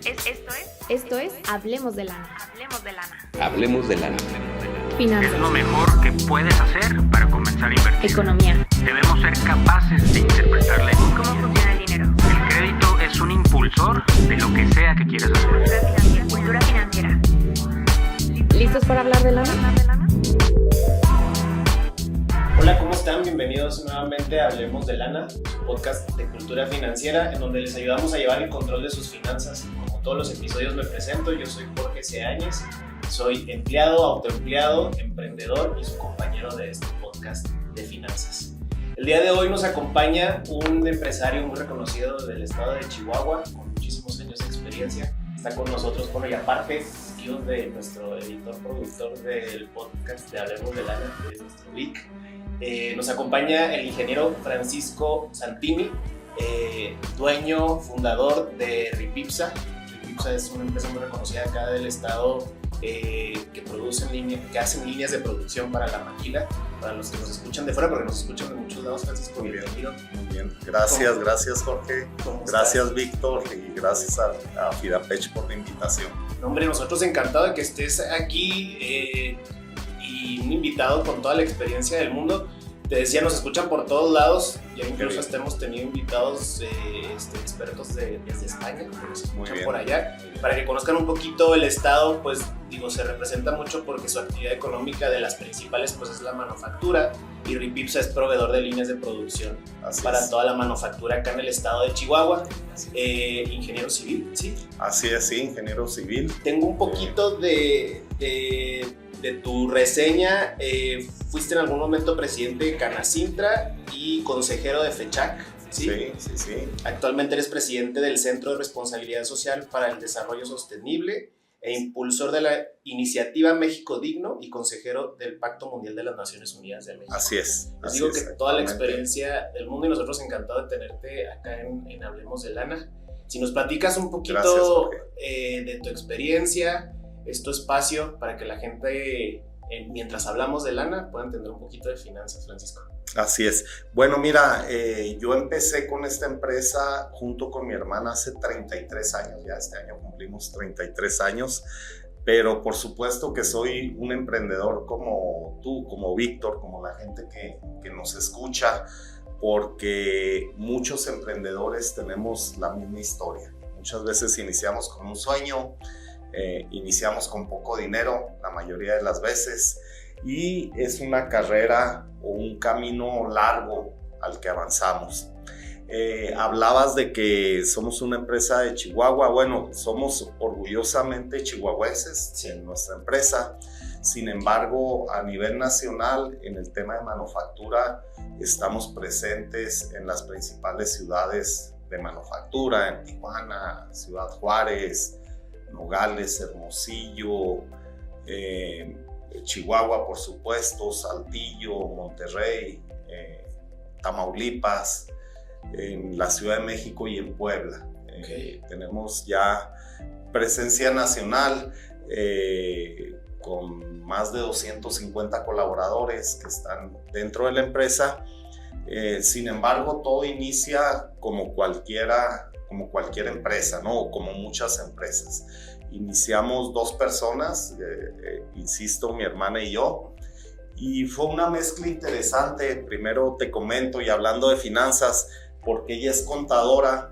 Esto es Hablemos de Lana. Hablemos de lana. Finanzas, Es lo mejor que puedes hacer para comenzar a invertir. economía, Debemos ser capaces de interpretar la economía. ¿Cómo funciona el dinero? El crédito es un impulsor de lo que sea que quieras hacer. Cultura financiera. ¿listos para hablar de lana? Hola, ¿cómo están? Bienvenidos nuevamente a Hablemos de Lana, su podcast de cultura financiera, en donde les ayudamos a llevar el control de sus finanzas. Como todos los episodios me presento, yo soy Jorge Seáñez, soy empleado, autoempleado, emprendedor y su compañero de este podcast de finanzas. El día de hoy nos acompaña un empresario muy reconocido del estado de Chihuahua, con muchísimos años de experiencia. Está con nosotros, bueno, y aparte, tío de nuestro editor, productor del podcast de Hablemos de Lana, de nuestro Vic. Nos acompaña el ingeniero Francisco Santini, dueño, fundador de Ripipsa. Ripipsa es una empresa muy reconocida acá del estado que hacen líneas de producción para la maquila. Para los que nos escuchan de fuera, porque nos escuchan de muchos lados, Francisco, bienvenido. Muy bien, gracias Jorge, gracias Víctor y gracias a Fidapech por la invitación. No, hombre, nosotros encantados de que estés aquí y un invitado con toda la experiencia del mundo. Te decía, nos escuchan por todos lados, ya incluso hasta hemos tenido invitados expertos desde España, que nos escuchan por allá, para que conozcan un poquito el estado. Pues digo, se representa mucho porque su actividad económica de las principales pues es la manufactura, y Ripipsa es proveedor de líneas de producción para toda la manufactura acá en el estado de Chihuahua. Ingeniero civil, ¿sí? Así es, sí, ingeniero civil. Tengo un poquito de tu reseña. Fuiste en algún momento presidente de Canacintra y consejero de FECHAC, ¿sí? Sí. Actualmente eres presidente del Centro de Responsabilidad Social para el Desarrollo Sostenible e impulsor de la Iniciativa México Digno y consejero del Pacto Mundial de las Naciones Unidas de México. Así es. Les digo que toda la experiencia del mundo, y nosotros encantados de tenerte acá en Hablemos de Lana. Si nos platicas un poquito de tu experiencia, es tu espacio para que la gente, mientras hablamos de lana, pueda entender un poquito de finanzas, Francisco. Así es. Bueno, mira, yo empecé con esta empresa junto con mi hermana hace 33 años, ya este año cumplimos 33 años, pero por supuesto que soy un emprendedor como tú, como Víctor, como la gente que nos escucha, porque muchos emprendedores tenemos la misma historia. Muchas veces iniciamos con un sueño, iniciamos con poco dinero la mayoría de las veces, y es una carrera o un camino largo al que avanzamos. Hablabas de que somos una empresa de Chihuahua. Bueno, somos orgullosamente chihuahuenses en nuestra empresa. Sin embargo, a nivel nacional, en el tema de manufactura, estamos presentes en las principales ciudades de manufactura, en Tijuana, Ciudad Juárez, Nogales, Hermosillo, Chihuahua, por supuesto, Saltillo, Monterrey, Tamaulipas, en la Ciudad de México y en Puebla. Tenemos ya presencia nacional con más de 250 colaboradores que están dentro de la empresa. Sin embargo, todo inicia como cualquier empresa, ¿no? O como muchas empresas. Iniciamos 2 personas, insisto, mi hermana y yo, y fue una mezcla interesante. Primero te comento, y hablando de finanzas, porque ella es contadora,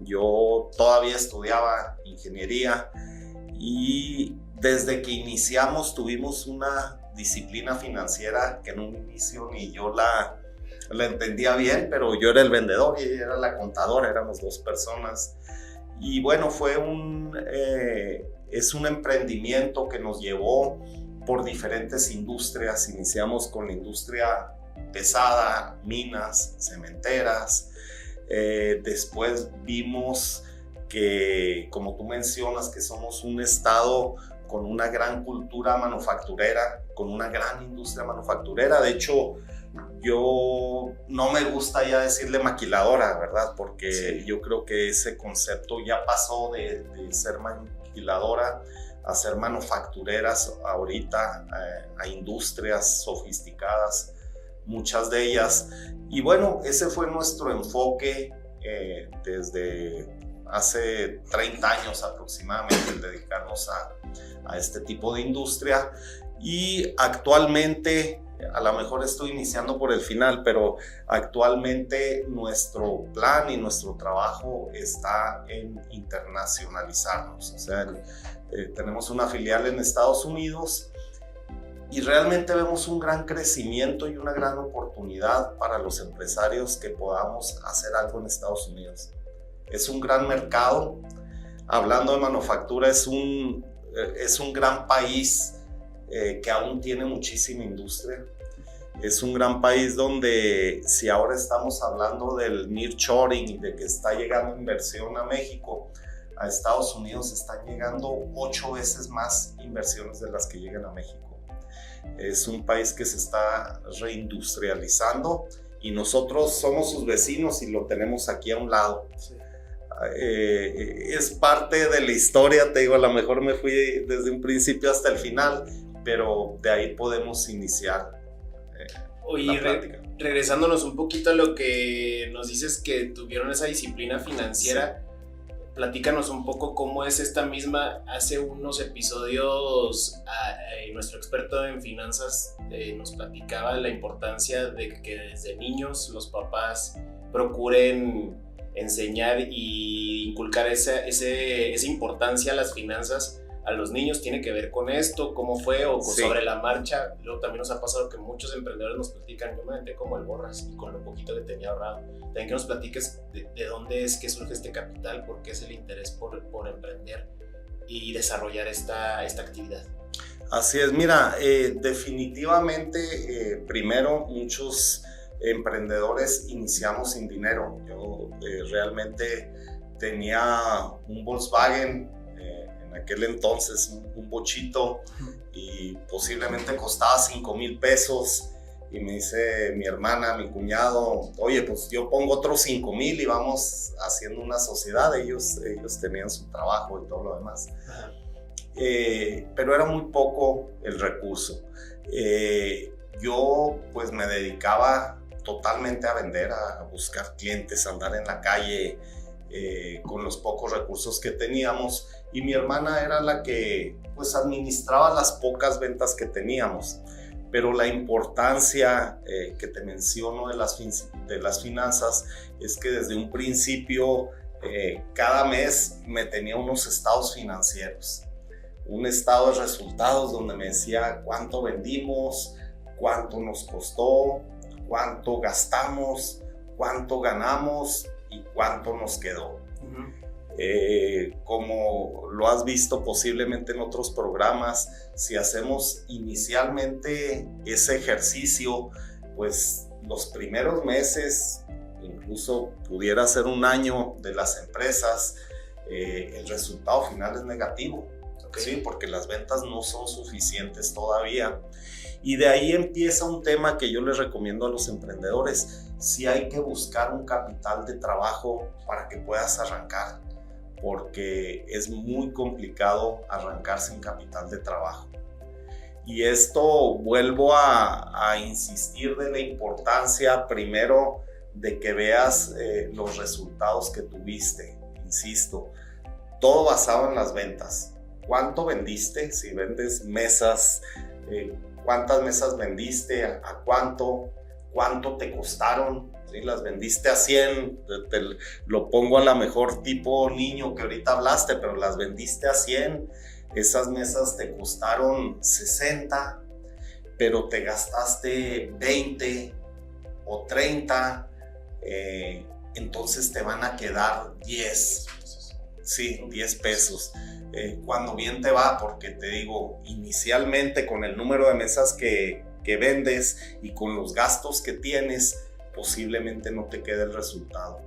yo todavía estudiaba ingeniería, y desde que iniciamos tuvimos una disciplina financiera que en un inicio ni yo la entendía bien, pero yo era el vendedor y ella era la contadora, éramos 2 personas. Y bueno, es un emprendimiento que nos llevó por diferentes industrias. Iniciamos con la industria pesada, minas, cementeras. Después vimos que, como tú mencionas, que somos un estado con una gran cultura manufacturera, con una gran industria manufacturera. De hecho, yo no me gusta ya decirle maquiladora, ¿verdad? Porque yo creo que ese concepto ya pasó de ser maquiladora a ser manufactureras ahorita, a industrias sofisticadas, muchas de ellas. Y bueno, ese fue nuestro enfoque desde hace 30 años aproximadamente el dedicarnos a este tipo de industria, y actualmente, a lo mejor estoy iniciando por el final, pero actualmente nuestro plan y nuestro trabajo está en internacionalizarnos. O sea, tenemos una filial en Estados Unidos y realmente vemos un gran crecimiento y una gran oportunidad para los empresarios que podamos hacer algo en Estados Unidos. Es un gran mercado. Hablando de manufactura, es un gran país que aún tiene muchísima industria. Es un gran país donde, si ahora estamos hablando del nearshoring y de que está llegando inversión a México, a Estados Unidos están llegando 8 veces más inversiones de las que llegan a México. Es un país que se está reindustrializando y nosotros somos sus vecinos y lo tenemos aquí a un lado. Sí. Es parte de la historia, te digo, a lo mejor me fui desde un principio hasta el final, pero de ahí podemos iniciar la plática. Regresándonos un poquito a lo que nos dices que tuvieron esa disciplina financiera, sí. Platícanos un poco cómo es esta misma. Hace unos episodios nuestro experto en finanzas nos platicaba la importancia de que desde niños los papás procuren enseñar y inculcar esa importancia a las finanzas a los niños. Tiene que ver con esto, cómo fue o sí. Sobre la marcha. Luego también nos ha pasado que muchos emprendedores nos platican, yo me aventé como el borras y con lo poquito que tenía ahorrado. También que nos platiques de dónde es que surge este capital, por qué es el interés por emprender y desarrollar esta actividad. Así es, mira, definitivamente primero muchos emprendedores iniciamos sin dinero. Yo realmente tenía un Volkswagen, en aquel entonces un bochito, y posiblemente costaba 5,000 pesos, y me dice mi hermana, mi cuñado, oye, pues yo pongo otros 5,000 y vamos haciendo una sociedad. Ellos tenían su trabajo y todo lo demás. Pero era muy poco el recurso. Yo pues me dedicaba totalmente a vender, a buscar clientes, a andar en la calle con los pocos recursos que teníamos, y mi hermana era la que pues administraba las pocas ventas que teníamos. Pero la importancia que te menciono de las finanzas es que desde un principio cada mes me tenía unos estados financieros, un estado de resultados donde me decía cuánto vendimos, cuánto nos costó, cuánto gastamos, cuánto ganamos y cuánto nos quedó. Como lo has visto posiblemente en otros programas, si hacemos inicialmente ese ejercicio, pues los primeros meses, incluso pudiera ser un año de las empresas, el resultado final es negativo. Okay. ¿Sí? Porque las ventas no son suficientes todavía. Y de ahí empieza un tema que yo les recomiendo a los emprendedores. Sí hay que buscar un capital de trabajo para que puedas arrancar, porque es muy complicado arrancar sin capital de trabajo. Y esto vuelvo a insistir de la importancia primero de que veas los resultados que tuviste. Insisto, todo basado en las ventas. ¿Cuánto vendiste? Si vendes mesas, ¿cuántas mesas vendiste? ¿A cuánto? ¿Cuánto te costaron? ¿Sí? ¿Las vendiste a 100? Lo pongo a la mejor tipo niño que ahorita hablaste, pero las vendiste a 100. Esas mesas te costaron 60, pero te gastaste 20 o 30, entonces te van a quedar 10. Sí, 10 pesos. Cuando bien te va, porque te digo, inicialmente con el número de mesas que vendes y con los gastos que tienes, posiblemente no te quede el resultado.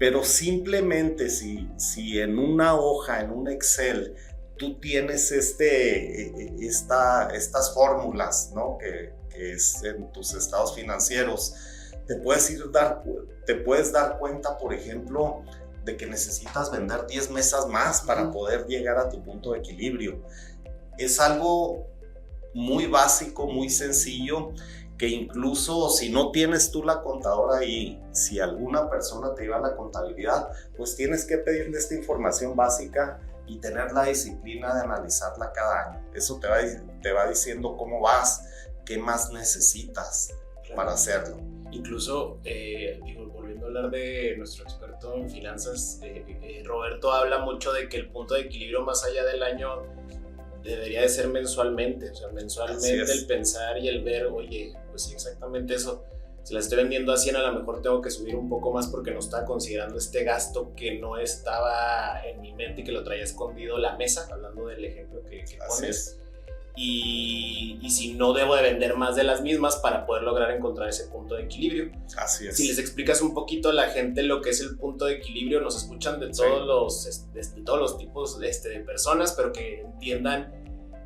Pero simplemente si en una hoja, en un Excel, tú tienes estas fórmulas, ¿no? que es en tus estados financieros, te puedes dar cuenta, por ejemplo, de que necesitas vender 10 mesas más para poder llegar a tu punto de equilibrio. Es algo muy básico, muy sencillo, que incluso si no tienes tú la contadora ahí, si alguna persona te lleva la contabilidad, pues tienes que pedirle esta información básica y tener la disciplina de analizarla cada año. Eso te va diciendo cómo vas, qué más necesitas para hacerlo. Incluso, volviendo a hablar de nuestro experto en finanzas, Roberto habla mucho de que el punto de equilibrio más allá del año debería de ser mensualmente, o sea, mensualmente el pensar y el ver, oye, pues sí, exactamente eso. Si la estoy vendiendo a 100, a lo mejor tengo que subir un poco más porque no estaba considerando este gasto que no estaba en mi mente y que lo traía escondido la mesa, hablando del ejemplo que pones. Y si no debo de vender más de las mismas para poder lograr encontrar ese punto de equilibrio. Así es. Si les explicas un poquito a la gente lo que es el punto de equilibrio, nos escuchan de todos los tipos de personas, pero que entiendan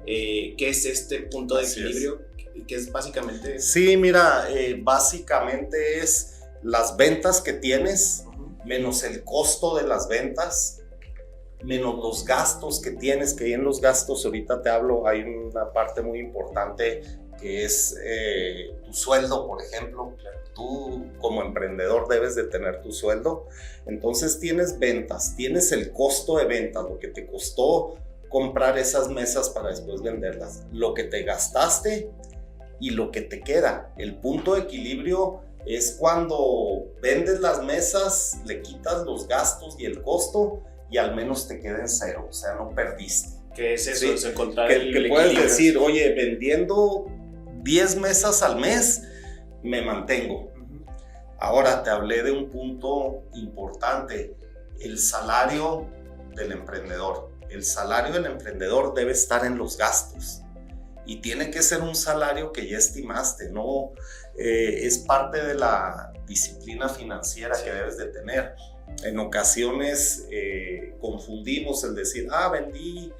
qué es este punto de equilibrio, que es básicamente... Sí, mira, básicamente es las ventas que tienes, menos el costo de las ventas, menos los gastos que tienes, que en los gastos ahorita te hablo, hay una parte muy importante que es tu sueldo, por ejemplo. Tú como emprendedor debes de tener tu sueldo, entonces tienes ventas, tienes el costo de ventas, lo que te costó comprar esas mesas para después venderlas, lo que te gastaste y lo que te queda. El punto de equilibrio es cuando vendes las mesas, le quitas los gastos y el costo y al menos te queda en cero, o sea, no perdiste. ¿Qué es eso? Sí, Es encontrar que el puedes equilibrio. decir, oye, vendiendo 10 mesas al mes, me mantengo. Ahora te hablé de un punto importante, el salario del emprendedor. El salario del emprendedor debe estar en los gastos y tiene que ser un salario que ya estimaste, no es parte de la disciplina financiera que debes de tener. En ocasiones confundimos el decir, vendí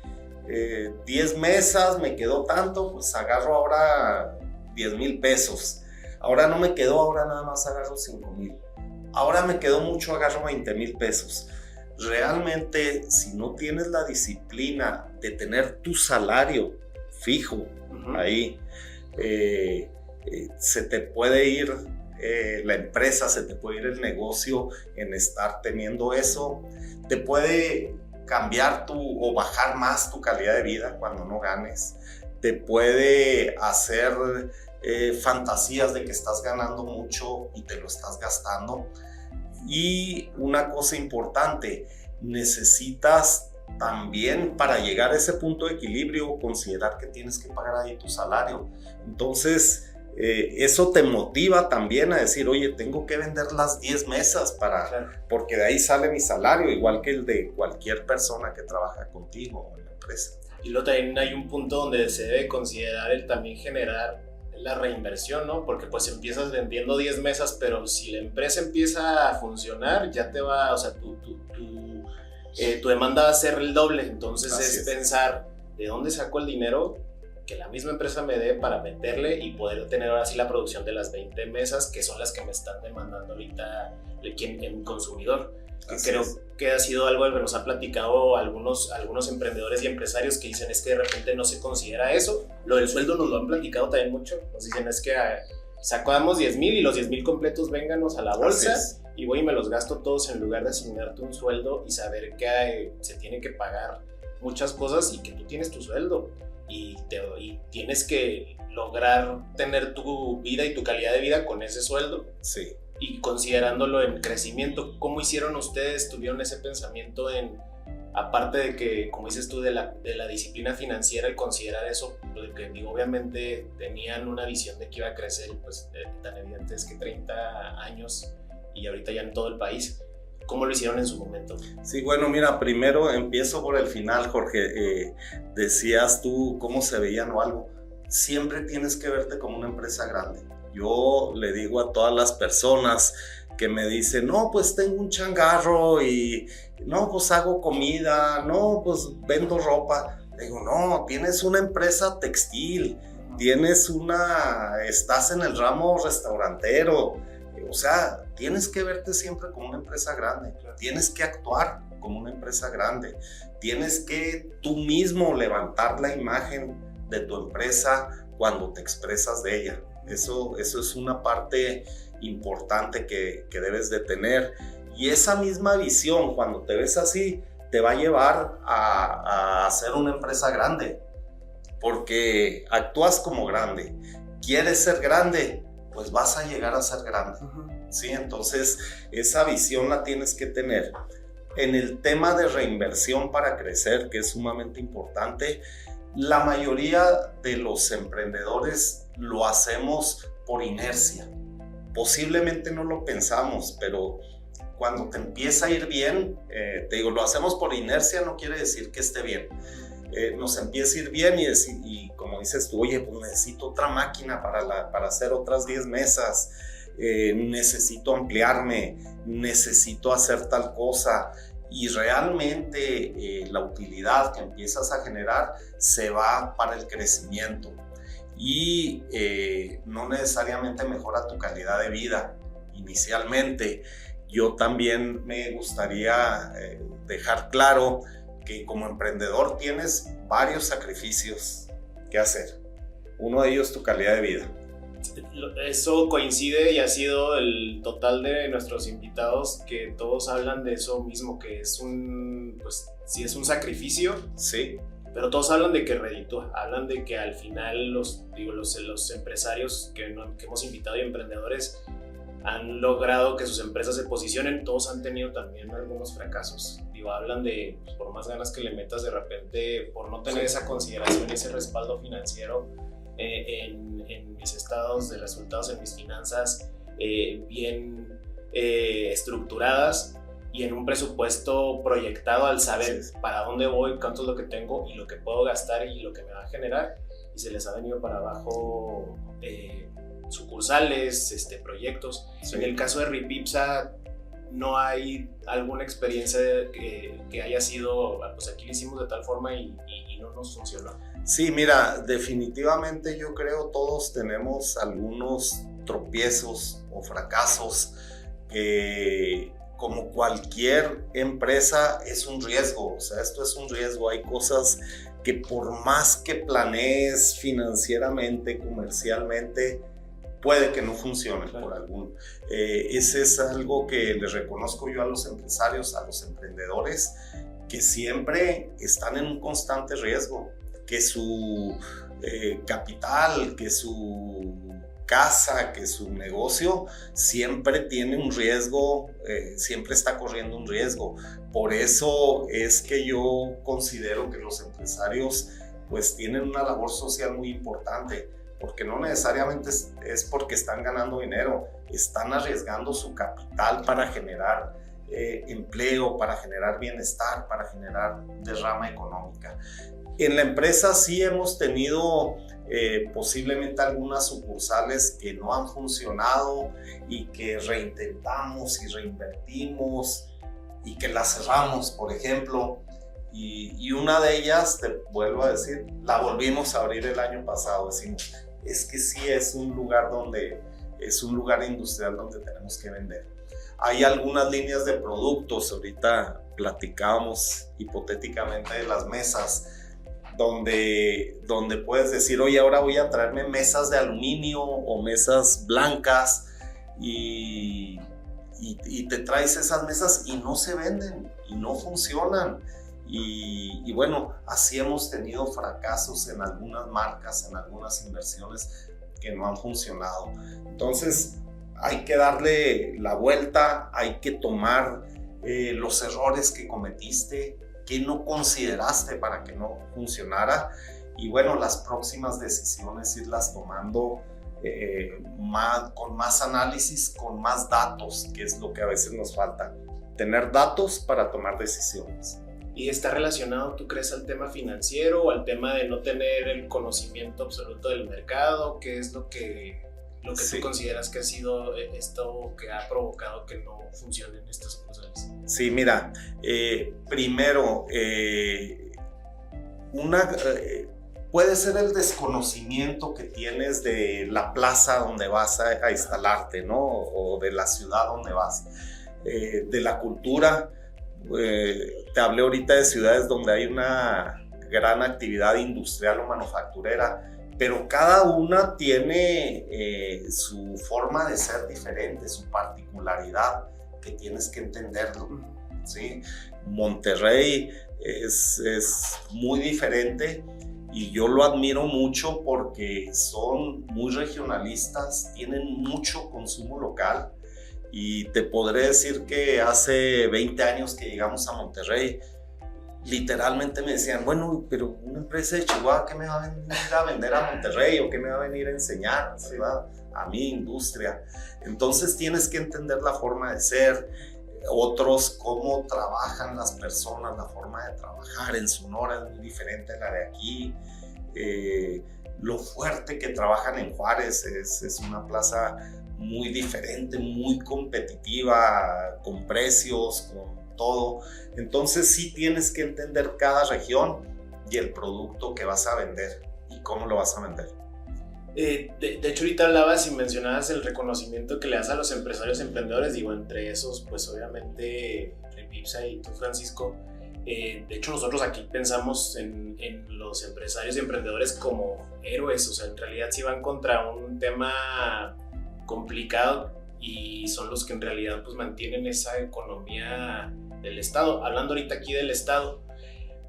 10 mesas, me quedó tanto, pues agarro ahora 10,000 pesos. Ahora no me quedó, ahora nada más agarro 5,000. Ahora me quedó mucho, agarro 20,000 pesos. Realmente, si no tienes la disciplina de tener tu salario fijo ahí, se te puede ir la empresa, se te puede ir el negocio en estar teniendo eso. Te puede cambiar o bajar más tu calidad de vida cuando no ganes. Te puede hacer fantasías de que estás ganando mucho y te lo estás gastando. Y una cosa importante, necesitas también para llegar a ese punto de equilibrio considerar que tienes que pagar ahí tu salario. Entonces eso te motiva también a decir, oye, tengo que vender las 10 mesas porque de ahí sale mi salario, igual que el de cualquier persona que trabaja contigo en la empresa. Y luego también hay un punto donde se debe considerar el también generar la reinversión, ¿no? Porque pues empiezas vendiendo 10 mesas, pero si la empresa empieza a funcionar, ya te va, o sea, tu demanda va a ser el doble. Entonces es pensar de dónde saco el dinero que la misma empresa me dé para meterle y poder tener ahora sí la producción de las 20 mesas, que son las que me están demandando ahorita el consumidor. Creo que ha sido algo que nos han platicado algunos emprendedores y empresarios que dicen es que de repente no se considera eso. Lo del sueldo nos lo han platicado también mucho. Nos dicen es que sacamos 10,000 y los 10,000 completos vénganos a la bolsa y voy y me los gasto todos en lugar de asignarte un sueldo y saber que se tienen que pagar muchas cosas y que tú tienes tu sueldo y tienes que lograr tener tu vida y tu calidad de vida con ese sueldo. Sí. Y considerándolo en crecimiento, ¿cómo hicieron ustedes? ¿Tuvieron ese pensamiento aparte de que, como dices tú, de la disciplina financiera, el considerar eso? Porque digo, obviamente tenían una visión de que iba a crecer, pues tan evidente es que 30 años y ahorita ya en todo el país. ¿Cómo lo hicieron en su momento? Sí, bueno, mira, primero empiezo por el final, Jorge. Decías tú cómo se veían o algo. Siempre tienes que verte como una empresa grande. Yo le digo a todas las personas que me dicen, no, pues tengo un changarro y no, pues hago comida, no, pues vendo ropa. Le digo, no, tienes una empresa textil, estás en el ramo restaurantero. O sea, tienes que verte siempre como una empresa grande, tienes que actuar como una empresa grande, tienes que tú mismo levantar la imagen de tu empresa cuando te expresas de ella. Eso es una parte importante que debes de tener. Y esa misma visión, cuando te ves así, te va a llevar a hacer una empresa grande, porque actúas como grande. ¿Quieres ser grande? Pues vas a llegar a ser grande. ¿Sí? Entonces, esa visión la tienes que tener. En el tema de reinversión para crecer, que es sumamente importante, la mayoría de los emprendedores lo hacemos por inercia. Posiblemente no lo pensamos, pero cuando te empieza a ir bien, te digo, lo hacemos por inercia, no quiere decir que esté bien. Nos empieza a ir bien y como dices tú, oye, pues necesito otra máquina para hacer otras 10 mesas, necesito ampliarme, necesito hacer tal cosa, y realmente la utilidad que empiezas a generar se va para el crecimiento y no necesariamente mejora tu calidad de vida inicialmente. Yo también me gustaría dejar claro que como emprendedor tienes varios sacrificios que hacer. Uno de ellos es tu calidad de vida. Eso coincide y ha sido el total de nuestros invitados, que todos hablan de eso mismo, que es pues sí es un sacrificio, sí, pero todos hablan de que reditúa, hablan de que al final los empresarios que hemos invitado y emprendedores han logrado que sus empresas se posicionen. Todos han tenido también algunos fracasos. Hablan de, pues, por más ganas que le metas, de repente, por no tener esa consideración y ese respaldo financiero en mis estados de resultados, en mis finanzas bien estructuradas y en un presupuesto proyectado al saber para dónde voy, cuánto es lo que tengo y lo que puedo gastar y lo que me va a generar, y se les ha venido para abajo sucursales, proyectos. En el caso de Ripipsa, no hay alguna experiencia que haya sido, pues aquí lo hicimos de tal forma y no nos funcionó. Sí, mira, definitivamente yo creo todos tenemos algunos tropiezos o fracasos que, como cualquier empresa, es un riesgo. O sea, esto es un riesgo. Hay cosas que por más que planees financieramente, comercialmente, puede que no funcionen por algún. Ese es algo que les reconozco yo a los empresarios, a los emprendedores, que siempre están en un constante riesgo, que su capital, que su casa, que su negocio siempre tiene un riesgo, siempre está corriendo un riesgo. Por eso es que yo considero que los empresarios pues tienen una labor social muy importante, porque no necesariamente es porque están ganando dinero, están arriesgando su capital para generar empleo, para generar bienestar, para generar derrama económica. En la empresa sí hemos tenido posiblemente algunas sucursales que no han funcionado y que reintentamos y reinvertimos y que las cerramos, por ejemplo. Y una de ellas, te vuelvo a decir, la volvimos a abrir el año pasado. Decimos, es que sí es un lugar industrial donde tenemos que vender. Hay algunas líneas de productos, ahorita platicábamos hipotéticamente de las mesas, donde puedes decir, oye, ahora voy a traerme mesas de aluminio o mesas blancas y te traes esas mesas y no se venden y no funcionan. Y bueno, así hemos tenido fracasos en algunas marcas, en algunas inversiones que no han funcionado. Entonces hay que darle la vuelta, hay que tomar los errores que cometiste, que no consideraste para que no funcionara, y bueno, las próximas decisiones irlas tomando con más análisis, con más datos, que es lo que a veces nos falta, tener datos para tomar decisiones. ¿Y está relacionado, tú crees, al tema financiero o al tema de no tener el conocimiento absoluto del mercado? ¿Qué es lo que tú consideras que ha sido esto que ha provocado que no funcionen estas cosas? Sí, mira, primero, puede ser el desconocimiento que tienes de la plaza donde vas a instalarte, ¿no? O de la ciudad donde vas, de la cultura. Te hablé ahorita de ciudades donde hay una gran actividad industrial o manufacturera, pero cada una tiene su forma de ser diferente, su particularidad, que tienes que entenderlo, ¿sí? Monterrey es muy diferente y yo lo admiro mucho porque son muy regionalistas, tienen mucho consumo local y te podré decir que hace 20 años que llegamos a Monterrey, literalmente me decían, bueno, pero una empresa de Chihuahua, ¿qué me va a venir a vender a Monterrey o qué me va a venir a enseñar, ¿verdad? A mi industria. Entonces tienes que entender la forma de ser, otros cómo trabajan las personas, la forma de trabajar en Sonora es muy diferente a la de aquí. Lo fuerte que trabajan en Juárez es una plaza muy diferente, muy competitiva, con precios, con todo. Entonces sí tienes que entender cada región y el producto que vas a vender y cómo lo vas a vender. De hecho, ahorita hablabas y mencionabas el reconocimiento que le das a los empresarios emprendedores. Digo, entre esos, pues obviamente Repipsa y tú, Francisco. De hecho, nosotros aquí pensamos en los empresarios y emprendedores como héroes. O sea, en realidad sí van contra un tema complicado y son los que en realidad pues mantienen esa economía del Estado. Hablando ahorita aquí del Estado,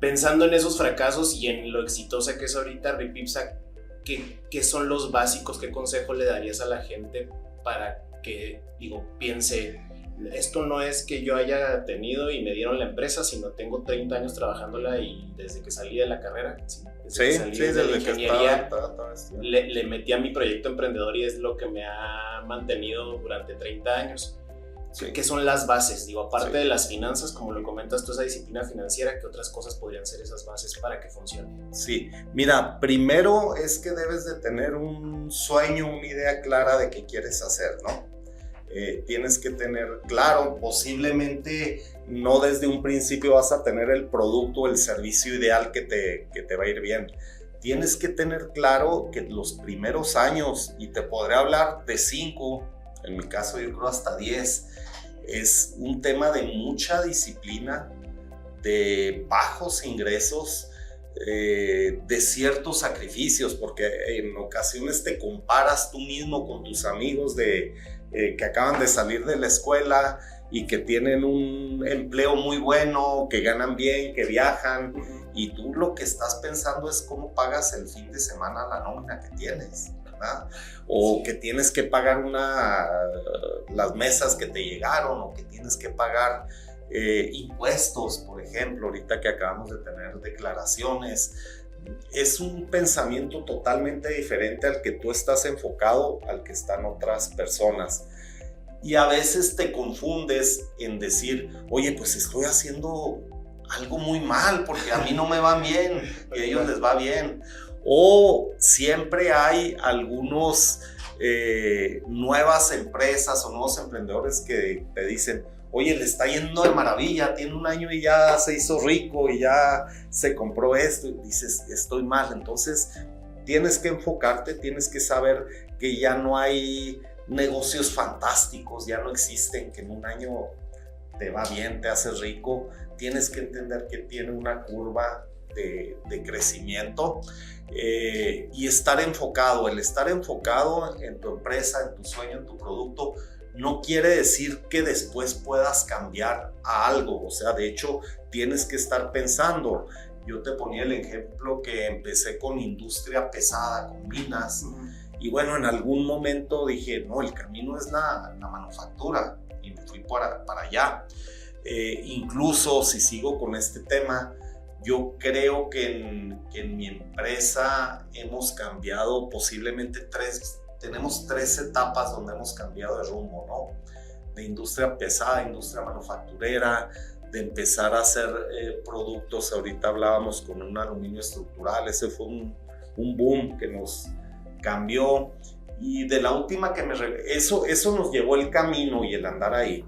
pensando en esos fracasos y en lo exitosa que es ahorita Repipsa, ¿qué son los básicos? ¿Qué consejo le darías a la gente para que, piense, esto no es que yo haya tenido y me dieron la empresa, sino tengo 30 años trabajándola y desde que salí de la carrera, desde la ingeniería, le metí a mi proyecto emprendedor y es lo que me ha mantenido durante 30 años. Sí. ¿Qué son las bases? Aparte de las finanzas, como lo comentas tú, esa disciplina financiera, ¿qué otras cosas podrían ser esas bases para que funcione? Sí, mira, primero es que debes de tener un sueño, una idea clara de qué quieres hacer, ¿no? Tienes que tener claro, posiblemente no desde un principio vas a tener el producto o el servicio ideal que te va a ir bien. Tienes que tener claro que los primeros años, y te podré hablar de 5, en mi caso yo creo hasta 10, es un tema de mucha disciplina, de bajos ingresos, de ciertos sacrificios, porque en ocasiones te comparas tú mismo con tus amigos que acaban de salir de la escuela y que tienen un empleo muy bueno, que ganan bien, que viajan, y tú lo que estás pensando es cómo pagas el fin de semana la nómina que tienes, ¿verdad? O que tienes que pagar las mesas que te llegaron, o que tienes que pagar impuestos, por ejemplo, ahorita que acabamos de tener declaraciones. Es un pensamiento totalmente diferente al que tú estás enfocado, al que están otras personas. Y a veces te confundes en decir, oye, pues estoy haciendo algo muy mal porque a mí no me va bien y a ellos les va bien. O siempre hay algunos nuevas empresas o nuevos emprendedores que te dicen, oye, le está yendo de maravilla, tiene un año y ya se hizo rico y ya se compró esto, y dices, estoy mal. Entonces tienes que enfocarte, tienes que saber que ya no hay negocios fantásticos, ya no existen, que en un año te va bien, te haces rico. Tienes que entender que tiene una curva de crecimiento y estar enfocado. El estar enfocado en tu empresa, en tu sueño, en tu producto, no quiere decir que después puedas cambiar a algo. O sea, de hecho, tienes que estar pensando. Yo te ponía el ejemplo que empecé con industria pesada, con minas, y bueno, en algún momento dije, no, el camino es la manufactura, y me fui para allá. Incluso si sigo con este tema, yo creo que en mi empresa hemos cambiado posiblemente tenemos 3 etapas donde hemos cambiado de rumbo, ¿no? De industria pesada, industria manufacturera, de empezar a hacer productos. Ahorita hablábamos con un aluminio estructural, ese fue un boom que nos cambió. Y de la última eso nos llevó el camino y el andar ahí.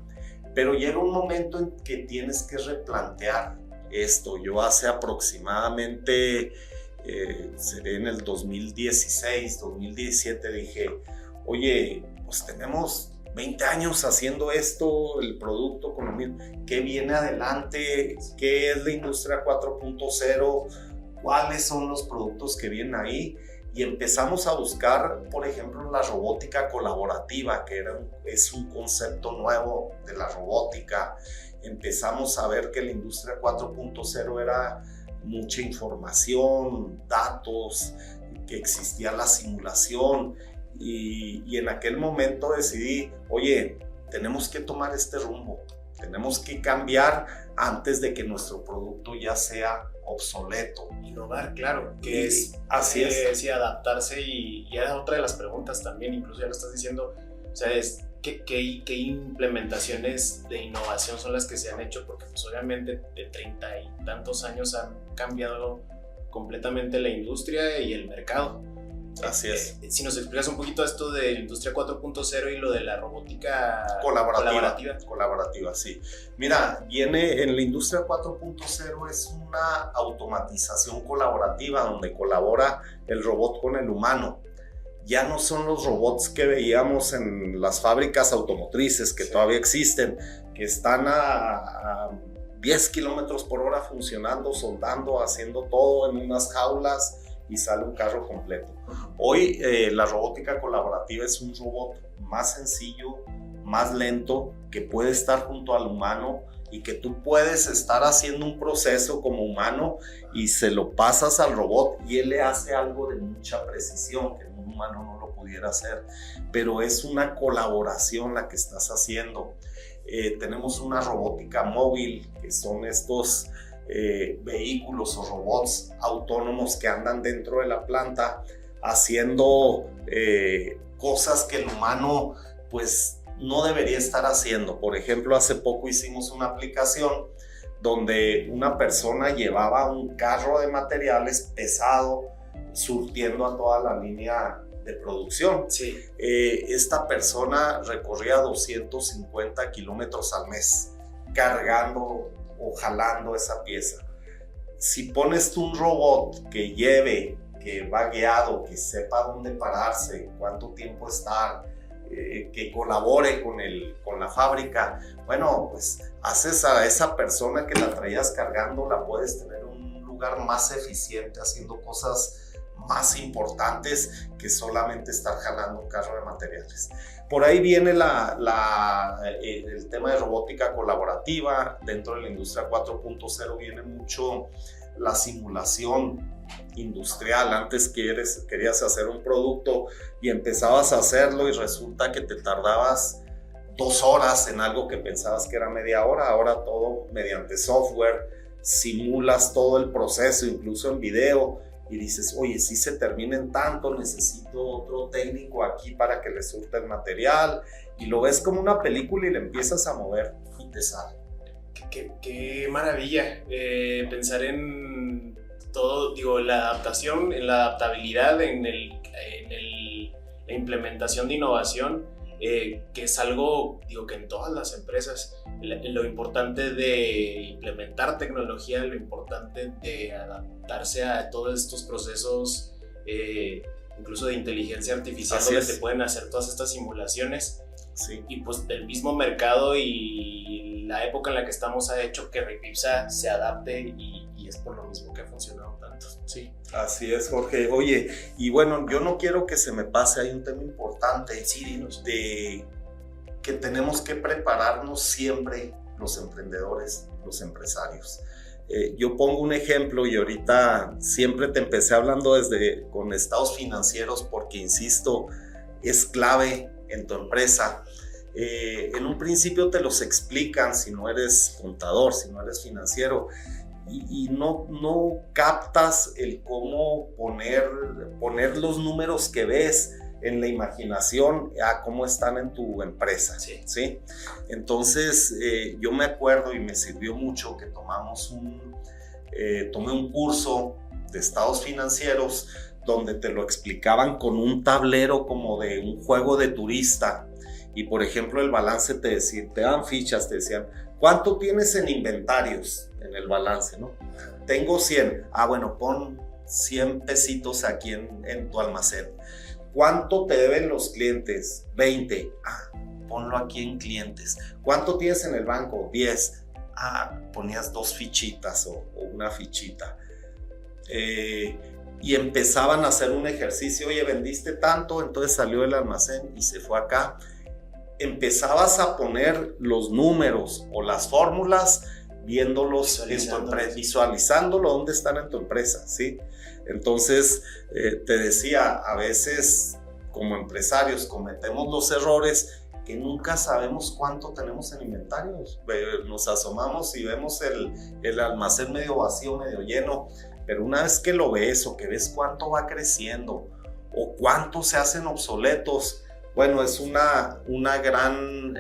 Pero llega un momento en que tienes que replantear esto. Yo hace aproximadamente, seré en el 2016, 2017, dije, oye, pues tenemos 20 años haciendo esto, el producto con lo mismo. ¿Qué viene adelante? ¿Qué es la industria 4.0? ¿Cuáles son los productos que vienen ahí? y empezamos a buscar, por ejemplo, la robótica colaborativa, que es un concepto nuevo de la robótica. Empezamos a ver que la industria 4.0 era mucha información, datos, que existía la simulación, y en aquel momento decidí, oye, tenemos que tomar este rumbo, tenemos que cambiar antes de que nuestro producto ya sea obsoleto. Innovar, claro, que es así es. Sí, adaptarse, y era otra de las preguntas también, incluso ya lo estás diciendo, o sea, es ¿qué implementaciones de innovación son las que se han hecho? Porque pues obviamente de 30 y tantos años han cambiado completamente la industria y el mercado. Así es. Si nos explicas un poquito esto de la industria 4.0 y lo de la robótica colaborativa, sí. Mira, viene en la industria 4.0 es una automatización colaborativa donde colabora el robot con el humano. Ya no son los robots que veíamos en las fábricas automotrices que todavía existen, que están a 10 kilómetros por hora funcionando, soldando, haciendo todo en unas jaulas y sale un carro completo. Hoy la robótica colaborativa es un robot más sencillo, más lento, que puede estar junto al humano y que tú puedes estar haciendo un proceso como humano y se lo pasas al robot y él le hace algo de mucha precisión que un humano no lo pudiera hacer, pero es una colaboración la que estás haciendo. Tenemos una robótica móvil, que son estos vehículos o robots autónomos que andan dentro de la planta haciendo cosas que el humano pues no debería estar haciendo. Por ejemplo, hace poco hicimos una aplicación donde una persona llevaba un carro de materiales pesado surtiendo a toda la línea de producción. Sí. Esta persona recorría 250 kilómetros al mes cargando o jalando esa pieza. Si pones tú un robot que lleve, que va guiado, que sepa dónde pararse, cuánto tiempo estar, que colabore con la fábrica, bueno, pues haces a esa persona que la traías cargando, la puedes tener en un lugar más eficiente haciendo cosas más importantes que solamente estar jalando un carro de materiales. Por ahí viene el tema de robótica colaborativa. Dentro de la industria 4.0 viene mucho la simulación industrial. Antes querías hacer un producto y empezabas a hacerlo y resulta que te tardabas 2 horas en algo que pensabas que era media hora. Ahora todo mediante software, simulas todo el proceso, incluso en video, y dices, oye, si se termina en tanto, necesito otro técnico aquí para que le surta el material, y lo ves como una película y le empiezas a mover y te sale. Qué maravilla pensar en todo, digo, la adaptación, en la adaptabilidad, en la implementación de innovación, que es algo, digo, que en todas las empresas, lo importante de implementar tecnología, lo importante de adaptarse a todos estos procesos, incluso de inteligencia artificial, donde te pueden hacer todas estas simulaciones. Sí. Y pues del mismo mercado y la época en la que estamos ha hecho que Repipsa se adapte, y es por lo mismo que ha funcionado tanto. Sí. Así es, Jorge. Oye, y bueno, yo no quiero que se me pase, hay un tema importante, sí, dinos. de que tenemos que prepararnos siempre los emprendedores, los empresarios. Yo pongo un ejemplo, y ahorita siempre te empecé hablando con estados financieros, porque insisto, es clave en tu empresa. En un principio te los explican si no eres contador, si no eres financiero, y no captas el cómo poner los números que ves en la imaginación a cómo están en tu empresa. Sí. ¿Sí? Entonces yo me acuerdo, y me sirvió mucho, que tomé un curso de estados financieros donde te lo explicaban con un tablero como de un juego de turista, y por ejemplo el balance te dan fichas, te decían, ¿cuánto tienes en inventarios en el balance? ¿No? Tengo 100. Bueno, pon 100 pesitos aquí en tu almacén. ¿Cuánto te deben los clientes? 20. Ponlo aquí en clientes. ¿Cuánto tienes en el banco? 10. Ponías 2 fichitas o una fichita. y empezaban a hacer un ejercicio, oye, vendiste tanto, entonces salió el almacén y se fue acá. Empezabas a poner los números o las fórmulas viéndolos en tu empresa, visualizándolo dónde están en tu empresa, ¿sí? Entonces, te decía, a veces como empresarios cometemos los errores que nunca sabemos cuánto tenemos en inventarios. Nos asomamos y vemos el almacén medio vacío, medio lleno, pero una vez que lo ves o que ves cuánto va creciendo o cuánto se hacen obsoletos, bueno, es una gran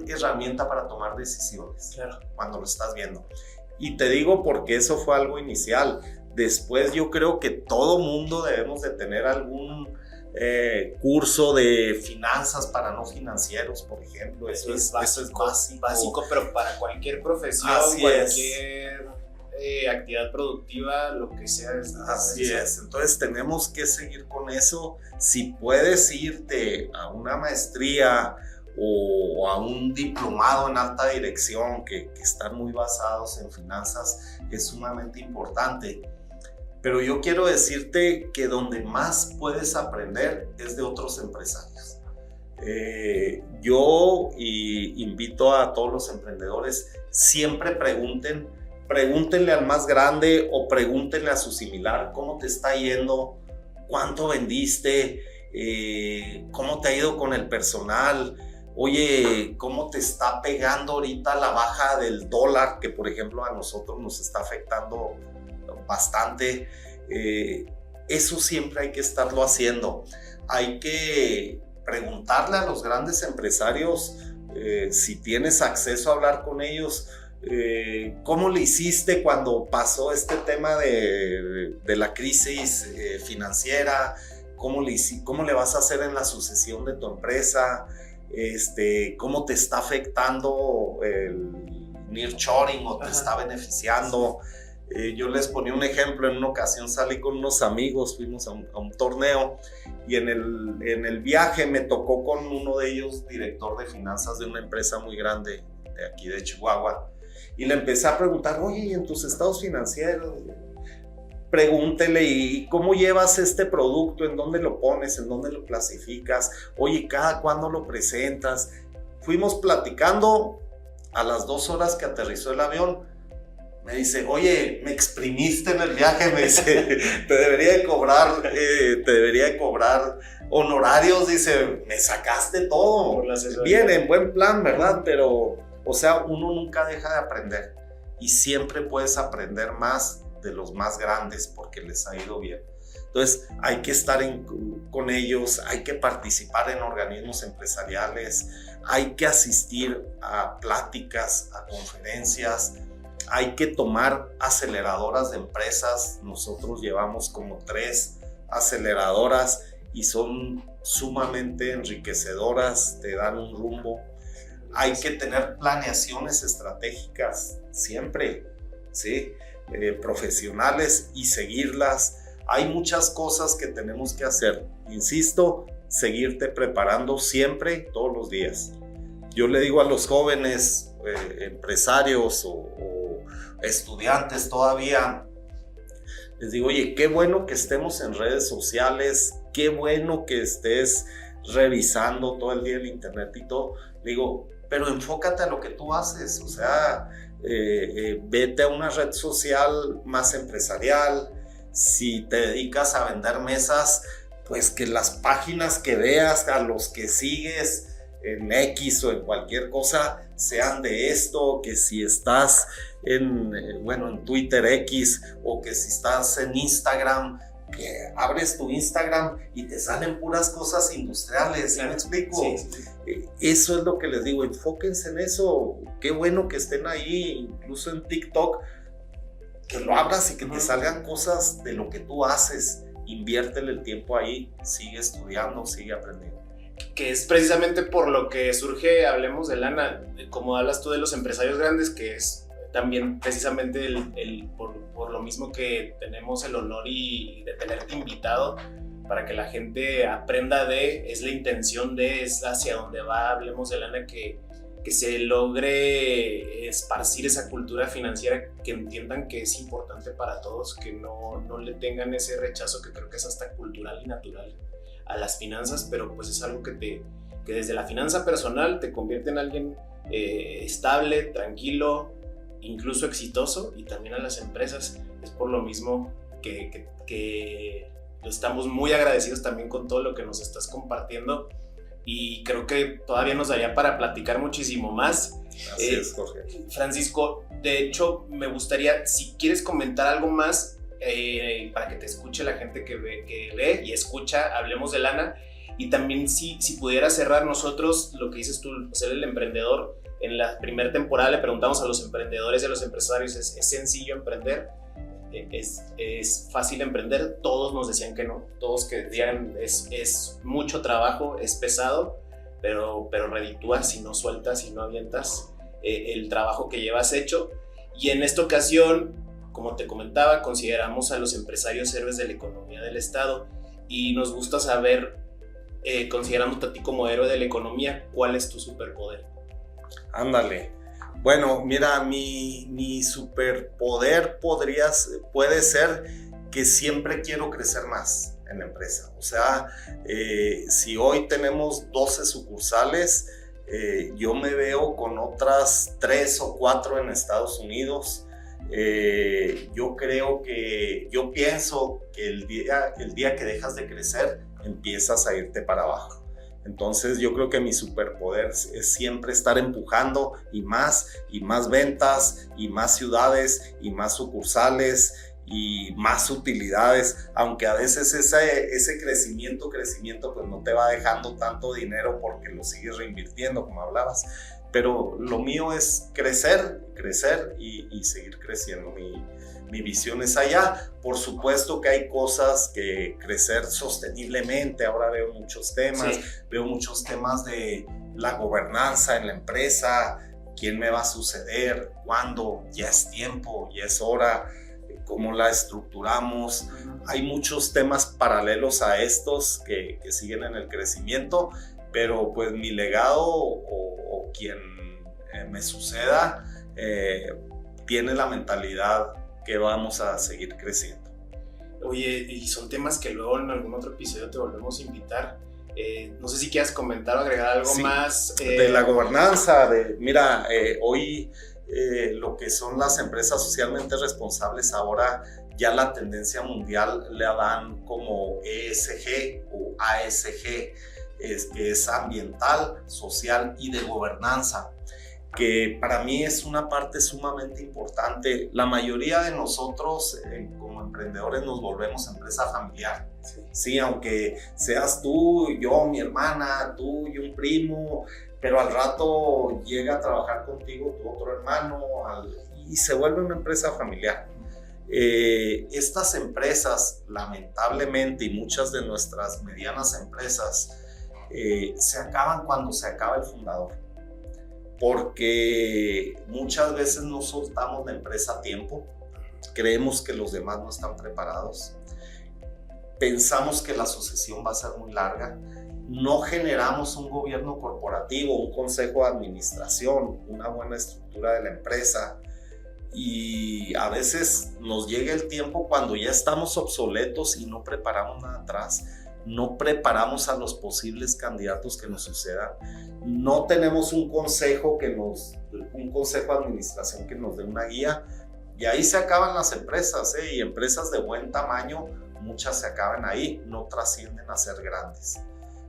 herramienta para tomar decisiones, claro, cuando lo estás viendo. Y te digo porque eso fue algo inicial. Después yo creo que todo mundo debemos de tener algún curso de finanzas para no financieros, por ejemplo. Eso es básico, pero para cualquier profesión, cualquier actividad productiva, lo que sea. Así es, entonces tenemos que seguir con eso. Si puedes irte a una maestría o a un diplomado en alta dirección que están muy basados en finanzas, es sumamente importante. Pero yo quiero decirte que donde más puedes aprender es de otros empresarios. Yo invito a todos los emprendedores, siempre pregúntenle al más grande o pregúntenle a su similar cómo te está yendo, cuánto vendiste, cómo te ha ido con el personal. Oye, ¿cómo te está pegando ahorita la baja del dólar? Que por ejemplo a nosotros nos está afectando bastante. Eso siempre hay que estarlo haciendo. Hay que preguntarle a los grandes empresarios, si tienes acceso a hablar con ellos, ¿cómo le hiciste cuando pasó este tema de la crisis financiera? ¿Cómo le vas a hacer en la sucesión de tu empresa? ¿Cómo te está afectando el nearshoring o te está beneficiando? Yo les ponía un ejemplo. En una ocasión salí con unos amigos, fuimos a un torneo, y en el viaje me tocó con uno de ellos, director de finanzas de una empresa muy grande de aquí de Chihuahua, y le empecé a preguntar, oye, ¿y en tus estados financieros? Pregúntele, ¿y cómo llevas este producto? ¿En dónde lo pones? ¿En dónde lo clasificas? Oye, ¿cada cuándo lo presentas? Fuimos platicando. A las 2 horas que aterrizó el avión, me dice, oye, me exprimiste en el viaje, me dice, te debería de cobrar honorarios, dice, me sacaste todo. Bien, en buen plan, ¿verdad? Pero, o sea, uno nunca deja de aprender y siempre puedes aprender más de los más grandes porque les ha ido bien. Entonces hay que estar con ellos, hay que participar en organismos empresariales, hay que asistir a pláticas, a conferencias, hay que tomar aceleradoras de empresas. Nosotros llevamos como 3 aceleradoras y son sumamente enriquecedoras, te dan un rumbo. Hay que tener planeaciones estratégicas siempre, ¿sí? Profesionales, y seguirlas. Hay muchas cosas que tenemos que hacer. Insisto, seguirte preparando siempre, todos los días. Yo le digo a los jóvenes empresarios o estudiantes todavía, les digo, oye, qué bueno que estemos en redes sociales, qué bueno que estés revisando todo el día el internet y todo. Digo, pero enfócate a lo que tú haces, o sea, vete a una red social más empresarial. Si te dedicas a vender mesas, pues que las páginas que veas, a los que sigues en X o en cualquier cosa, sean de esto. Que si estás en Twitter X, o que si estás en Instagram, que abres tu Instagram y te salen puras cosas industriales, ¿sí me explico? Sí. Eso es lo que les digo, enfóquense en eso. Qué bueno que estén ahí, incluso en TikTok, que lo abras y que te salgan cosas de lo que tú haces. Inviértele el tiempo ahí, sigue estudiando, sigue aprendiendo. Que es precisamente por lo que surge Hablemos de Lana, como hablas tú de los empresarios grandes, que es también precisamente por lo mismo que tenemos el honor y de tenerte invitado, para que la gente aprenda es la intención es hacia donde va Hablemos de Lana, que que se logre esparcir esa cultura financiera, que entiendan que es importante para todos, que no le tengan ese rechazo que creo que es hasta cultural y natural a las finanzas, pero pues es algo que desde la finanza personal te convierte en alguien estable, tranquilo, incluso exitoso, y también a las empresas. Es por lo mismo que estamos muy agradecidos también con todo lo que nos estás compartiendo, y creo que todavía nos daría para platicar muchísimo más. Así es, Jorge. Francisco, de hecho me gustaría, si quieres comentar algo más para que te escuche la gente que ve y escucha Hablemos de Lana, y también si pudieras cerrar nosotros lo que dices tú, ser el emprendedor. En la primera temporada le preguntamos a los emprendedores y a los empresarios, ¿es sencillo emprender? ¿Es fácil emprender? Todos nos decían que no, todos que decían es mucho trabajo, es pesado, pero reditúa si no sueltas, si no avientas el trabajo que llevas hecho. Y en esta ocasión, como te comentaba, consideramos a los empresarios héroes de la economía del Estado, y nos gusta saber, considerándote a ti como héroe de la economía, ¿cuál es tu superpoder? Ándale. Bueno, mira, mi superpoder puede ser que siempre quiero crecer más en la empresa. O sea, si hoy tenemos 12 sucursales, yo me veo con otras 3 o 4 en Estados Unidos. Yo pienso que el día que dejas de crecer, empiezas a irte para abajo. Entonces yo creo que mi superpoder es siempre estar empujando y más ventas y más ciudades y más sucursales y más utilidades, aunque a veces ese crecimiento pues no te va dejando tanto dinero porque lo sigues reinvirtiendo como hablabas, pero lo mío es crecer y seguir creciendo. Mi visión es allá. Por supuesto que hay cosas que crecer sosteniblemente. Ahora veo muchos temas, veo muchos temas de la gobernanza en la empresa, quién me va a suceder, cuándo, ya es tiempo, ya es hora, cómo la estructuramos. Hay muchos temas paralelos a estos que siguen en el crecimiento, pero pues mi legado o quien me suceda tiene la mentalidad que vamos a seguir creciendo. Oye, y son temas que luego en algún otro episodio te volvemos a invitar. No sé si quieras comentar o agregar algo más. De la gobernanza, mira, hoy lo que son las empresas socialmente responsables, ahora ya la tendencia mundial le dan como ESG o ASG, que es ambiental, social y de gobernanza, que para mí es una parte sumamente importante. La mayoría de nosotros como emprendedores nos volvemos empresa familiar. Sí, aunque seas tú, yo, mi hermana, tú y un primo, pero al rato llega a trabajar contigo tu otro hermano y se vuelve una empresa familiar. Estas empresas, lamentablemente, y muchas de nuestras medianas empresas, se acaban cuando se acaba el fundador, porque muchas veces no soltamos la empresa a tiempo, creemos que los demás no están preparados, pensamos que la sucesión va a ser muy larga, no generamos un gobierno corporativo, un consejo de administración, una buena estructura de la empresa, y a veces nos llega el tiempo cuando ya estamos obsoletos y no preparamos nada atrás. No preparamos a los posibles candidatos que nos sucedan, no tenemos un consejo de administración que nos dé una guía, y ahí se acaban las empresas, y empresas de buen tamaño, muchas se acaban ahí, no trascienden a ser grandes.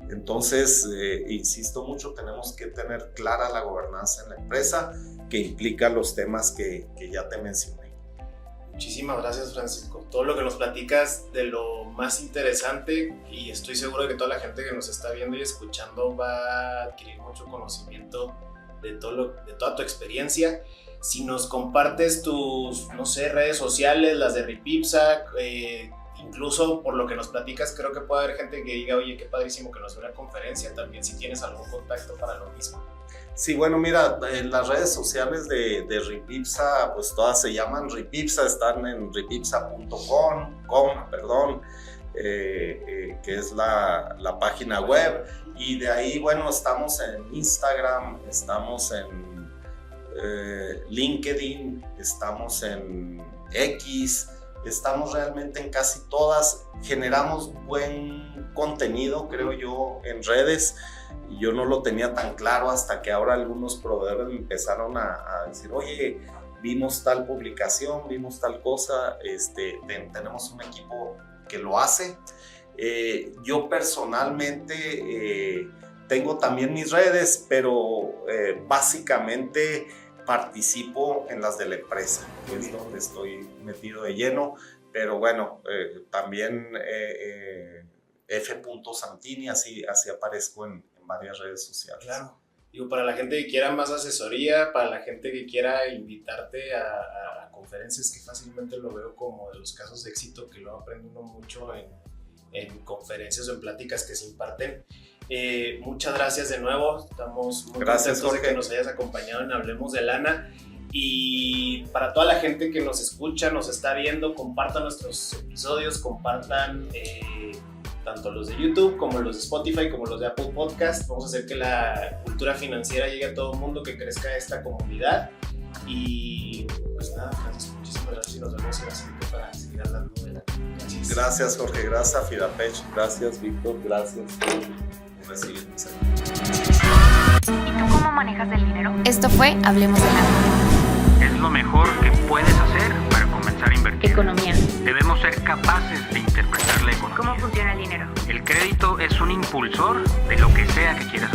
Entonces, insisto mucho, tenemos que tener clara la gobernanza en la empresa, que implica los temas que ya te mencioné. Muchísimas gracias, Francisco. Todo lo que nos platicas, de lo más interesante, y estoy seguro de que toda la gente que nos está viendo y escuchando va a adquirir mucho conocimiento de toda tu experiencia. Si nos compartes tus, no sé, redes sociales, las de Ripipsa, incluso por lo que nos platicas, creo que puede haber gente que diga, oye, qué padrísimo que nos dé una conferencia, también si tienes algún contacto para lo mismo. Sí, bueno, mira, en las redes sociales de Ripipsa, pues todas se llaman Ripipsa, están en ripipsa.com, que es la página web. Y de ahí, bueno, estamos en Instagram, estamos en LinkedIn, estamos en X, estamos realmente en casi todas. Generamos buen contenido, creo yo, en redes. Y yo no lo tenía tan claro hasta que ahora algunos proveedores me empezaron a decir, oye, vimos tal publicación, vimos tal cosa, tenemos un equipo que lo hace. Yo personalmente tengo también mis redes, pero básicamente participo en las de la empresa, que es donde estoy metido de lleno, pero bueno, también F. Santini, así aparezco en varias redes sociales. Claro. Digo, para la gente que quiera más asesoría, para la gente que quiera invitarte a conferencias, que fácilmente lo veo como de los casos de éxito, que lo aprende uno mucho en conferencias o en pláticas que se imparten. Muchas gracias de nuevo, estamos muy contentos de que nos hayas acompañado en Hablemos de Lana. Y para toda la gente que nos escucha, nos está viendo, compartan nuestros episodios, compartan tanto los de YouTube como los de Spotify, como los de Apple Podcast. Vamos a hacer que la cultura financiera llegue a todo el mundo, que crezca esta comunidad. Y pues nada, Francisco, muchísimas gracias y nos vemos en la siguiente para seguir hablando de la. Gracias, Jorge, gracias, Fidapech, gracias, Víctor, gracias por recibirnos. ¿Y tú cómo manejas el dinero? Esto fue Hablemos de Lana. Es lo mejor que puedes hacer para comenzar a invertir. Economía. Debemos ser capaces de interpretar la economía. ¿Cómo funciona el dinero? El crédito es un impulsor de lo que sea que quieras hacer.